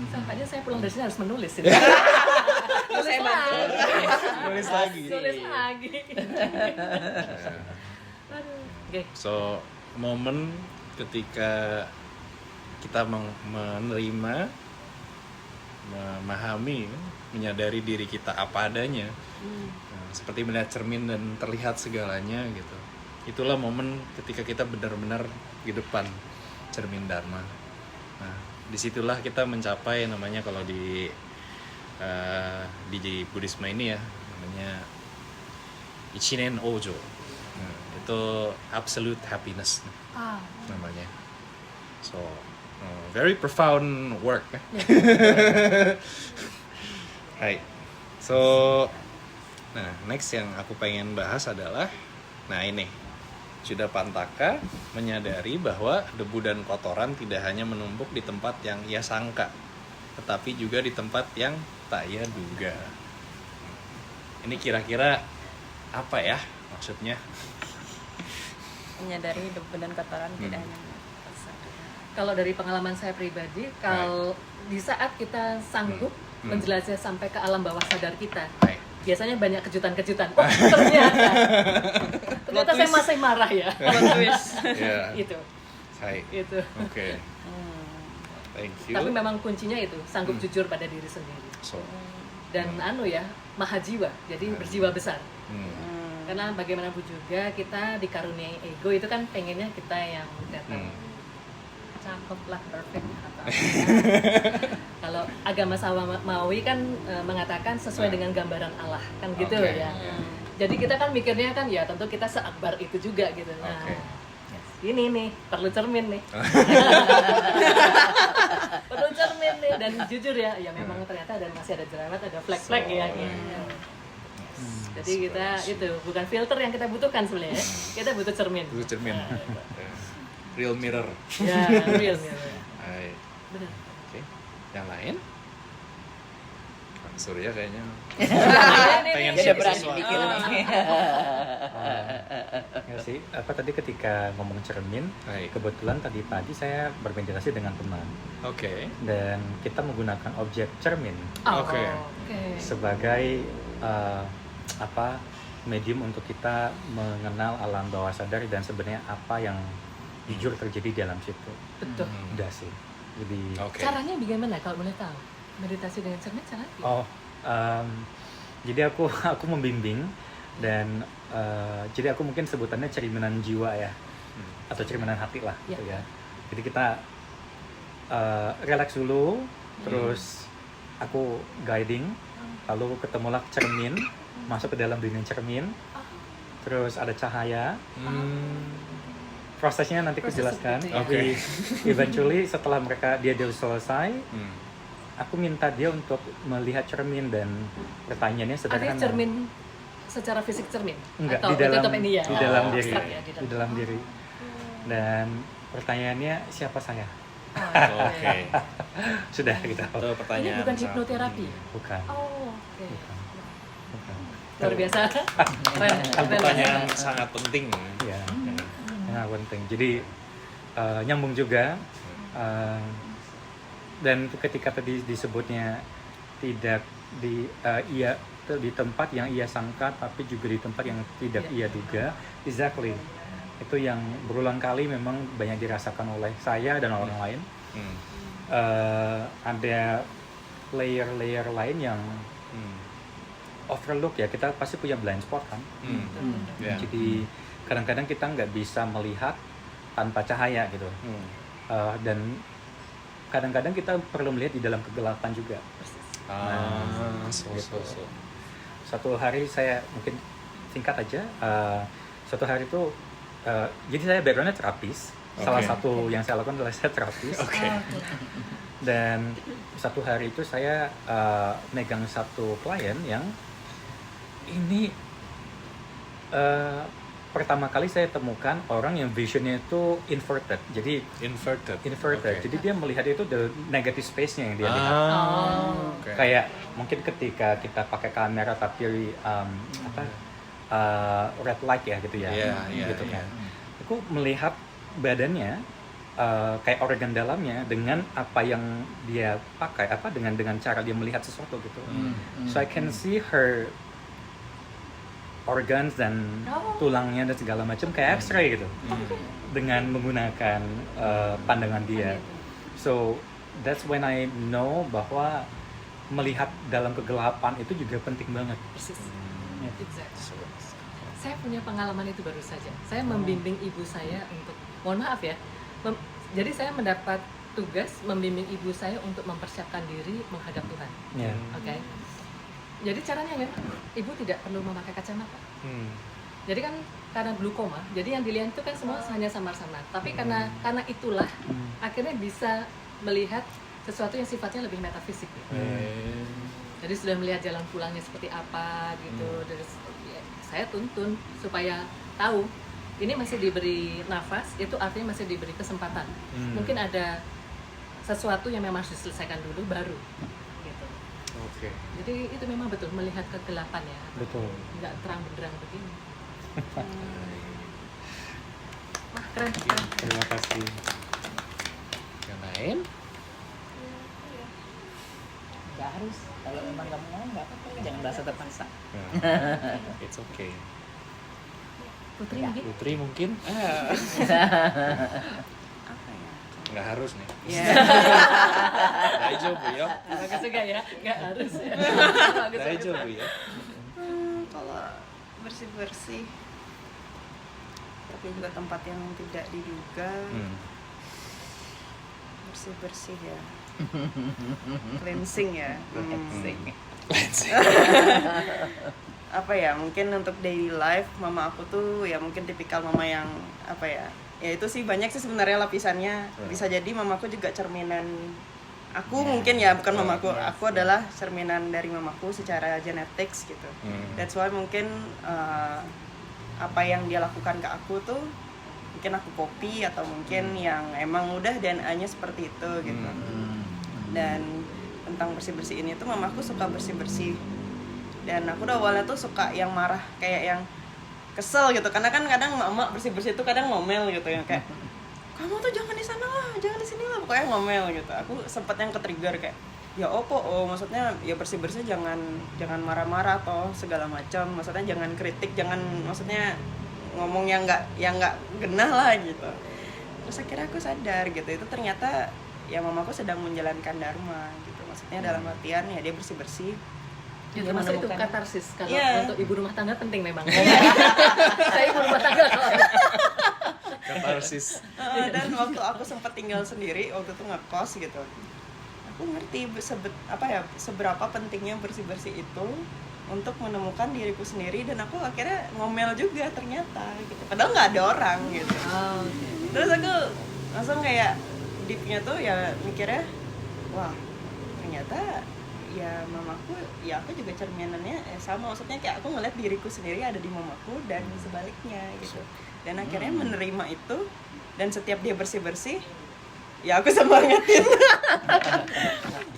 Sampainya saya pulang dari sini harus menulis. Nulis lagi. So, momen ketika kita menerima, memahami, menyadari diri kita apa adanya, seperti melihat cermin dan terlihat segalanya gitu. Itulah momen ketika kita benar-benar di depan cermin Dharma. Nah, disitulah kita mencapai namanya kalau di Buddhisme ini ya, namanya Ichinen Ojo. Nah, itu absolute happiness namanya. So very profound work. Hai. So, nah next yang aku pengen bahas adalah, nah ini Juda Pantaka menyadari bahwa debu dan kotoran tidak hanya menumpuk di tempat yang ia sangka, tetapi juga di tempat yang tak ia duga. Ini kira-kira apa ya maksudnya? Menyadari debu dan kotoran tidak hanya kalau dari pengalaman saya pribadi, kalau di saat kita sanggup menjelaskan sampai ke alam bawah sadar kita, biasanya banyak kejutan-kejutan. Oh, ternyata saya masih marah ya. Itu. Itu. Oke. Thank you. Tapi memang kuncinya itu sanggup jujur pada diri sendiri. Dan maha jiwa, jadi berjiwa besar. Karena bagaimanapun juga kita dikaruniai ego itu kan pengennya kita yang datang. Cakep lah, perfect atau apa. Kalau agama Samawi kan mengatakan sesuai dengan gambaran Allah kan gitu ya. Jadi kita kan mikirnya kan ya tentu kita seakbar itu juga gitu. Nah, ini nih perlu cermin nih. Perlu cermin nih, dan jujur ya memang ternyata masih ada jerawat, ada flek-flek ya. Jadi kita itu bukan filter yang kita butuhkan sebenarnya. Kita butuh cermin. Real mirror. Ya, real mirror. Benar. Oke. Yang lain? Kang Surya kayaknya pengen share sesuatu. Ya sih, tadi ketika ngomong cermin, kebetulan tadi pagi saya bermediasi dengan teman. Oke. Dan kita menggunakan objek cermin. Oke. Sebagai medium untuk kita mengenal alam bawah sadar dan sebenarnya apa yang jujur terjadi di dalam situ. Betul. Udah sih. Jadi caranya bagaimana kalau boleh tahu? Meditasi dengan cermin caranya? Jadi aku membimbing dan jadi aku mungkin sebutannya cerminan jiwa ya, atau cerminan hati lah gitu ya. Jadi kita relax dulu, terus aku guiding, lalu ketemulah cermin, masuk ke dalam dunia cermin, terus ada cahaya. Prosesnya nanti aku jelaskan. Tapi eventually setelah dia selesai, aku minta dia untuk melihat cermin dan pertanyaannya sederhana. Ada cermin secara fisik cermin? Enggak, atau di dalam diri. Ya, di dalam diri. Dan pertanyaannya siapa saya? Oke. Sudah gitu. Itu pertanyaan. Ini bukan hipnoterapi. Bukan. Oke. Bukan. Luar biasa. Pertanyaan sangat penting. Ya. Sangat penting. Jadi nyambung juga. Dan ketika tadi disebutnya tidak di tempat yang ia sangka, tapi juga di tempat yang tidak ia duga. Exactly. Itu yang berulang kali memang banyak dirasakan oleh saya dan orang lain. Ada layer-layer lain yang overlook ya. Kita pasti punya blind spot kan. Jadi kadang-kadang kita nggak bisa melihat tanpa cahaya gitu. Dan kadang-kadang kita perlu melihat di dalam kegelapan juga. Gitu. Satu hari saya mungkin singkat aja. Suatu hari itu jadi saya backgroundnya terapis. Salah satu yang saya lakukan adalah saya terapis. Dan satu hari itu saya megang satu klien yang ini pertama kali saya temukan orang yang visionnya itu inverted. Jadi inverted. Okay. Jadi dia melihat itu the negative space-nya yang dia lihat. Kayak mungkin ketika kita pakai kamera tapi red light ya gitu ya. Gitu kan. Aku melihat badannya kayak organ dalamnya dengan apa yang dia pakai, dengan cara dia melihat sesuatu gitu. So I can see her organs dan tulangnya dan segala macam kayak X-ray gitu, dengan menggunakan pandangan dia. So that's when I know bahwa melihat dalam kegelapan itu juga penting banget. Persis. Saya punya pengalaman itu baru saja. Saya membimbing ibu saya untuk, mohon maaf ya, jadi saya mendapat tugas membimbing ibu saya untuk mempersiapkan diri menghadap Tuhan. Oke. Jadi caranya memang ibu tidak perlu memakai kacamata. Jadi kan karena glukoma, jadi yang dilihat itu kan semua hanya samar-samar. Tapi karena itulah akhirnya bisa melihat sesuatu yang sifatnya lebih metafisik. Gitu. Jadi sudah melihat jalan pulangnya seperti apa gitu. Dari saya tuntun supaya tahu ini masih diberi nafas, itu artinya masih diberi kesempatan. Mungkin ada sesuatu yang memang harus diselesaikan dulu baru. Gitu. Oke. Jadi itu memang betul melihat kegelapan ya. Betul. Nggak terang benderang begini. Wah keren. Terima kasih. Yang lain? Nggak harus, kalau memang kamu mau nggak apa-apa, jangan merasa terpaksa. It's okay. Putri Ya. mungkin? Putri mungkin? Apa ya? Nggak harus nih. Ya. Daijoubu ya. Bagus juga ya, nggak harus. Daijoubu ya. Kalau bersih-bersih, tapi juga tempat yang tidak diduga, bersih-bersih ya. Cleansing ya. Apa ya, mungkin untuk daily life mama aku tuh ya mungkin tipikal mama yang apa ya itu sih banyak sih sebenarnya lapisannya. Bisa jadi mamaku juga cerminan aku, mungkin ya bukan mamaku, aku adalah cerminan dari mamaku secara genetics gitu. That's why mungkin apa yang dia lakukan ke aku tuh mungkin aku copy, atau mungkin yang emang udah DNA-nya seperti itu gitu. Dan tentang bersih-bersih ini tuh mamaku suka bersih-bersih, dan aku udah awalnya tuh suka yang marah, kayak yang kesel gitu, karena kan kadang mama bersih-bersih tuh kadang ngomel gitu ya, kayak kamu tuh jangan di sana lah, jangan di sini lah, pokoknya ngomel gitu. Aku sempat yang ke-trigger kayak ya maksudnya ya bersih-bersih jangan marah-marah atau segala macam, maksudnya jangan kritik, jangan maksudnya ngomong yang nggak genah lah gitu. Terus akhirnya aku sadar gitu, itu ternyata ya mamaku sedang menjalankan dharma gitu, maksudnya dalam artian ya dia bersih-bersih. Ya, termasuk itu katarsis kalau untuk ibu rumah tangga penting memang. Saya ibu rumah tangga soalnya. Katarsis. Dan waktu aku sempat tinggal sendiri, waktu itu ngekos gitu, aku ngerti seberapa pentingnya bersih-bersih itu untuk menemukan diriku sendiri, dan aku akhirnya ngomel juga ternyata gitu, padahal nggak ada orang gitu. Terus aku langsung kayak deepnya tuh ya mikirnya, wah ternyata ya mamaku, ya aku juga cerminannya sama, maksudnya kayak aku ngeliat diriku sendiri ada di mamaku dan sebaliknya gitu. Dan akhirnya menerima itu, dan setiap dia bersih-bersih ya aku semangatin.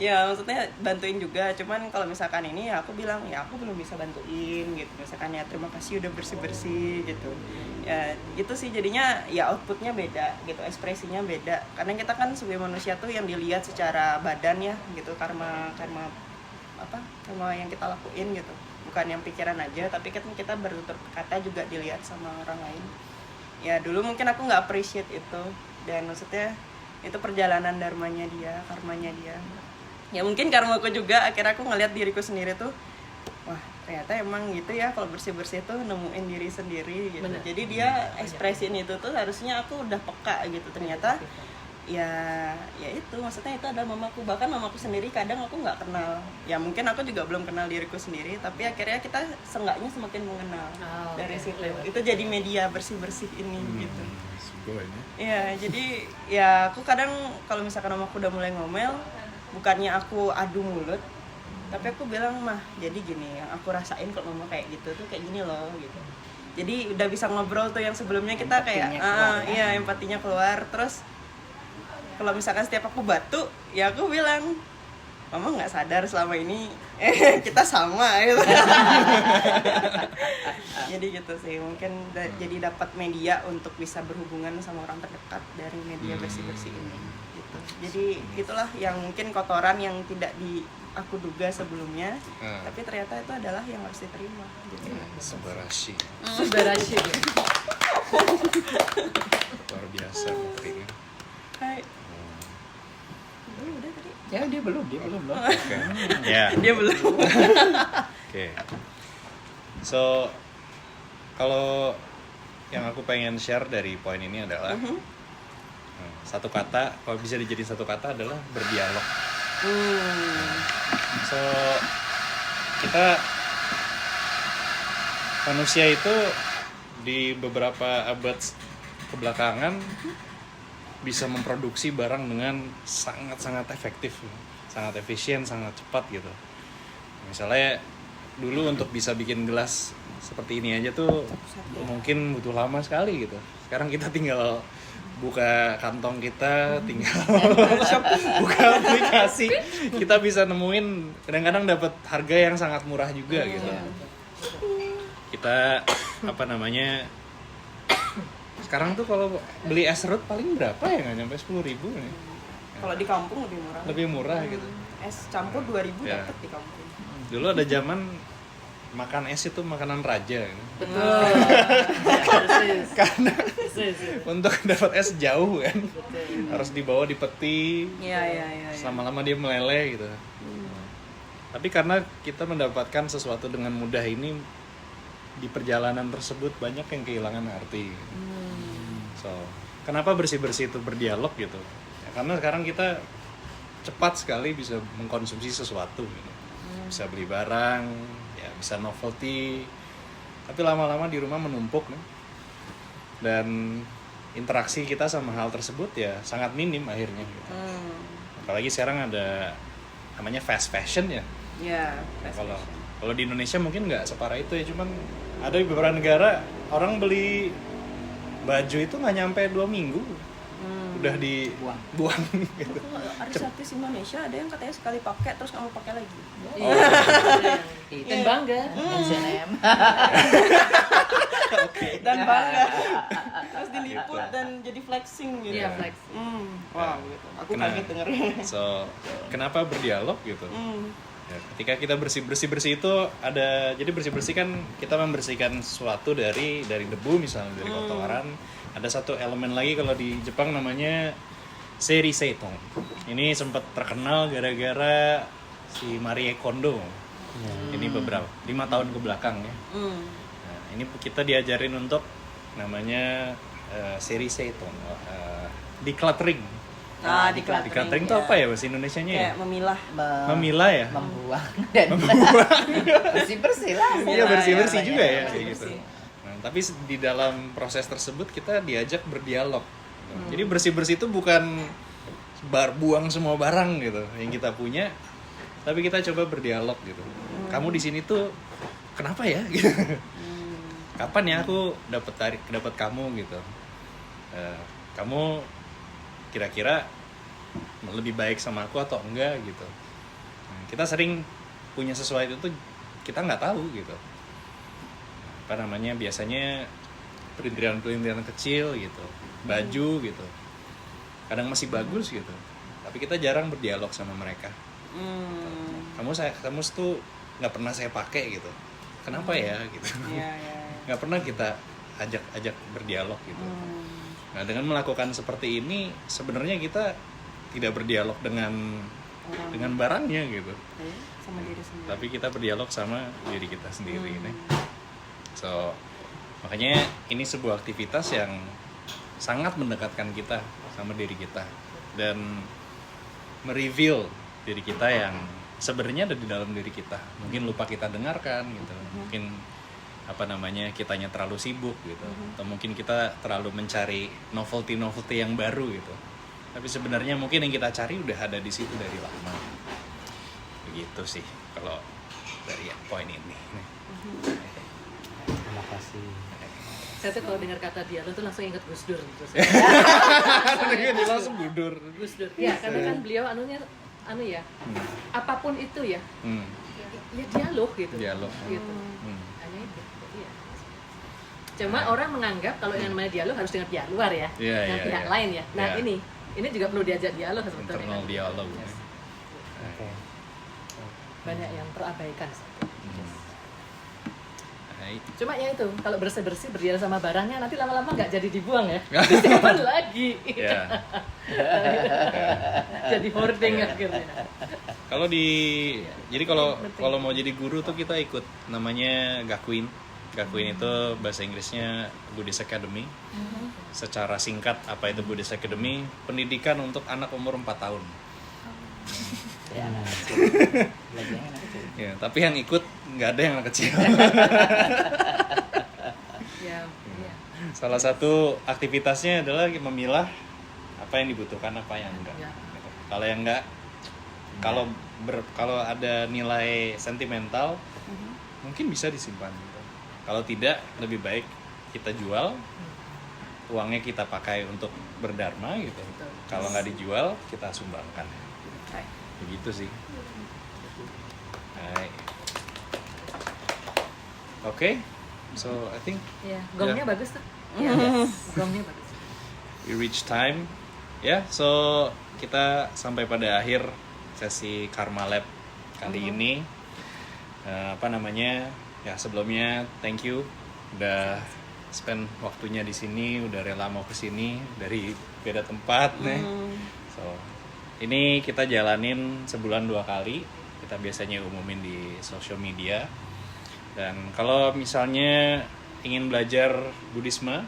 Ya maksudnya bantuin juga, cuman kalau misalkan ini ya aku bilang ya aku belum bisa bantuin gitu, misalkan ya terima kasih udah bersih-bersih gitu. Ya gitu sih, jadinya ya outputnya beda gitu, ekspresinya beda, karena kita kan sebagai manusia tuh yang dilihat secara badan ya gitu, karma yang kita lakuin gitu, bukan yang pikiran aja, tapi kan kita bertutur kata juga dilihat sama orang lain. Ya dulu mungkin aku nggak appreciate itu, dan maksudnya itu perjalanan dharmanya dia, karmanya dia. Ya mungkin karmaku juga, akhirnya aku ngeliat diriku sendiri tuh, wah ternyata emang gitu ya, kalau bersih-bersih tuh nemuin diri sendiri gitu. Bener. Jadi dia ekspresiin itu tuh harusnya aku udah peka gitu, ternyata ya itu, maksudnya itu adalah mamaku. Bahkan mamaku sendiri kadang aku nggak kenal, ya mungkin aku juga belum kenal diriku sendiri, tapi akhirnya kita seenggaknya semakin mengenal dari situ. Itu jadi media bersih-bersih ini gitu. Ya jadi ya aku kadang kalau misalkan mamaku udah mulai ngomel, bukannya aku adu mulut, tapi aku bilang, mah jadi gini, yang aku rasain kalau mama kayak gitu tuh kayak gini loh gitu. Jadi udah bisa ngobrol tuh, yang sebelumnya kita kayak empatinya keluar. Terus kalau misalkan setiap aku batuk, ya aku bilang, mama nggak sadar selama ini kita sama gitu. Jadi gitu sih, mungkin jadi dapat media untuk bisa berhubungan sama orang terdekat dari media bersih-bersih ini gitu. Jadi itulah yang mungkin kotoran yang tidak aku duga sebelumnya, tapi ternyata itu adalah yang harus diterima gitu. Subarashi. Luar biasa Putri. Hai. Udah tadi. Ya dia belum loh. Oke. Ya. Dia belum. Oke. So kalau yang aku pengen share dari poin ini adalah satu kata, kalau bisa dijadiin satu kata adalah berdialog. So kita manusia itu di beberapa abad kebelakangan bisa memproduksi barang dengan sangat-sangat efektif, sangat efisien, sangat cepat gitu. Misalnya dulu untuk bisa bikin gelas seperti ini aja tuh mungkin butuh lama sekali gitu. Sekarang kita tinggal buka kantong kita, tinggal buka aplikasi, kita bisa nemuin, kadang-kadang dapat harga yang sangat murah juga gitu. Kita apa namanya, sekarang tuh kalau beli es serut paling berapa ya, nggak nyampe 10.000 nih. Kalau di kampung lebih murah. Lebih murah gitu. Es campur 2.000 Ya. dapat di kampung. Dulu ada zaman makan es itu makanan raja gitu. Betul. Karena untuk dapat es jauh kan, harus dibawa di peti, Iya. lama-lama dia meleleh gitu. Tapi karena kita mendapatkan sesuatu dengan mudah ini, di perjalanan tersebut banyak yang kehilangan arti. So, kenapa bersih-bersih itu berdialog gitu? Ya, karena sekarang kita cepat sekali bisa mengkonsumsi sesuatu gitu. Bisa beli barang, ya bisa novelty, tapi lama-lama di rumah menumpuk nih. Dan interaksi kita sama hal tersebut ya sangat minim akhirnya gitu. Apalagi sekarang ada namanya fast fashion ya. Iya. Kalau di Indonesia mungkin nggak separah itu ya, cuman ada di beberapa negara orang beli baju itu nggak nyampe 2 minggu udah dibuang gitu. Artis Indonesia ada yang katanya sekali pakai terus nggak mau pakai lagi. Dan bangga. H&M. Dan bangga. Terus diliput dan jadi flexing gitu. Iya, flexing. Wow, gitu. Aku Nah, kaget denger. So, kenapa berdialog gitu? Ya, ketika kita bersih itu ada, jadi bersih kan kita membersihkan sesuatu dari debu misalnya, dari kotoran. Ada satu elemen lagi kalau di Jepang namanya seriseiton. Ini sempat terkenal gara-gara si Marie Kondo. Ini beberapa 5 tahun ke belakang ya. Nah, ini kita diajarin untuk namanya seriseiton, decluttering. Decluttering itu apa ya bahasa Indonesianya ya? Kayak memilah. Memilah ya? Membuang dan bersih-bersih lah. Iya, bersih-bersih ya, juga ya, bersih-bersih. kayak gitu. Nah, tapi di dalam proses tersebut kita diajak berdialog. Jadi bersih-bersih itu bukan buang semua barang gitu yang kita punya, tapi kita coba berdialog gitu. Kamu di sini tuh kenapa ya? Gitu. Kapan ya aku dapat kamu gitu? Kamu kira-kira lebih baik sama aku atau enggak gitu. Nah, kita sering punya sesuatu itu kita nggak tahu gitu. Apa namanya, biasanya perintilan-perintilan kecil gitu, baju gitu, kadang masih bagus gitu, tapi kita jarang berdialog sama mereka. Kamu tuh nggak pernah saya pakai gitu, kenapa ya gitu. Nggak pernah kita ajak berdialog gitu. Nah, dengan melakukan seperti ini sebenarnya kita tidak berdialog dengan barangnya gitu, Sama diri sendiri. tapi kita berdialog sama diri kita sendiri nih. So, makanya ini sebuah aktivitas yang sangat mendekatkan kita sama diri kita dan mereveal diri kita yang sebenarnya ada di dalam diri kita. Mungkin lupa kita dengarkan gitu. Mungkin apa namanya, kitanya terlalu sibuk gitu, atau mungkin kita terlalu mencari novelty yang baru gitu. Tapi sebenarnya mungkin yang kita cari udah ada di situ dari lama. Begitu sih kalau dari poin ini. Terima kasih. Saya tuh kalau dengar kata dialog tuh langsung ingat Gus Dur terus. Dia langsung gudur. Gus Dur. Ya, karena kan beliau anu ya. Apapun itu ya. Ya dialog gitu. Dialog. Gitu. Hanya itu. Iya. Cuma orang menganggap kalau yang namanya dialog harus dengan pihak luar ya. Iya, dengan iya, pihak iya. lain ya. Nah, Iya. ini juga perlu diajak dialog sebetulnya. Internal Kan? dialog. Oke. Banyak yang terabaikan. Hai. Cuma ya itu, kalau bersih-bersih berdialog sama barangnya nanti lama-lama nggak jadi dibuang ya. Disimpan lagi. Ya. Jadi hoarding akhirnya. Jadi kalau mau jadi guru tuh kita ikut namanya Gakuin. Gakuin itu bahasa Inggrisnya Buddhist Academy. Secara singkat, apa itu Buddhist Academy? Pendidikan untuk anak umur 4 tahun. Ya, anak kecil. Belajar yang anak kecil. Ya, tapi yang ikut nggak ada yang anak kecil. Ya, Salah satu aktivitasnya adalah memilah apa yang dibutuhkan, apa yang enggak. Ya. Kalau yang enggak, kalau ada nilai sentimental, mungkin bisa disimpan. Gitu. Kalau tidak, lebih baik kita jual, uangnya kita pakai untuk berdharma gitu. Kalau nggak dijual, kita sumbangkan. Begitu sih. Oke, so I think Ya, gongnya bagus tuh. Ya, gongnya bagus. we reach time. Ya, so kita sampai pada akhir sesi Karma Lab kali ini. Ya sebelumnya thank you udah spend waktunya di sini, udah rela mau ke sini dari beda tempat nih. So ini kita jalanin sebulan 2 kali. Kita biasanya umumin di social media. Dan kalau misalnya ingin belajar Buddhisme,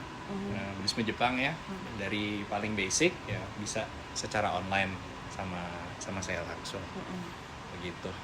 Buddhisme Jepang ya, dari paling basic ya bisa secara online sama saya langsung. Begitu.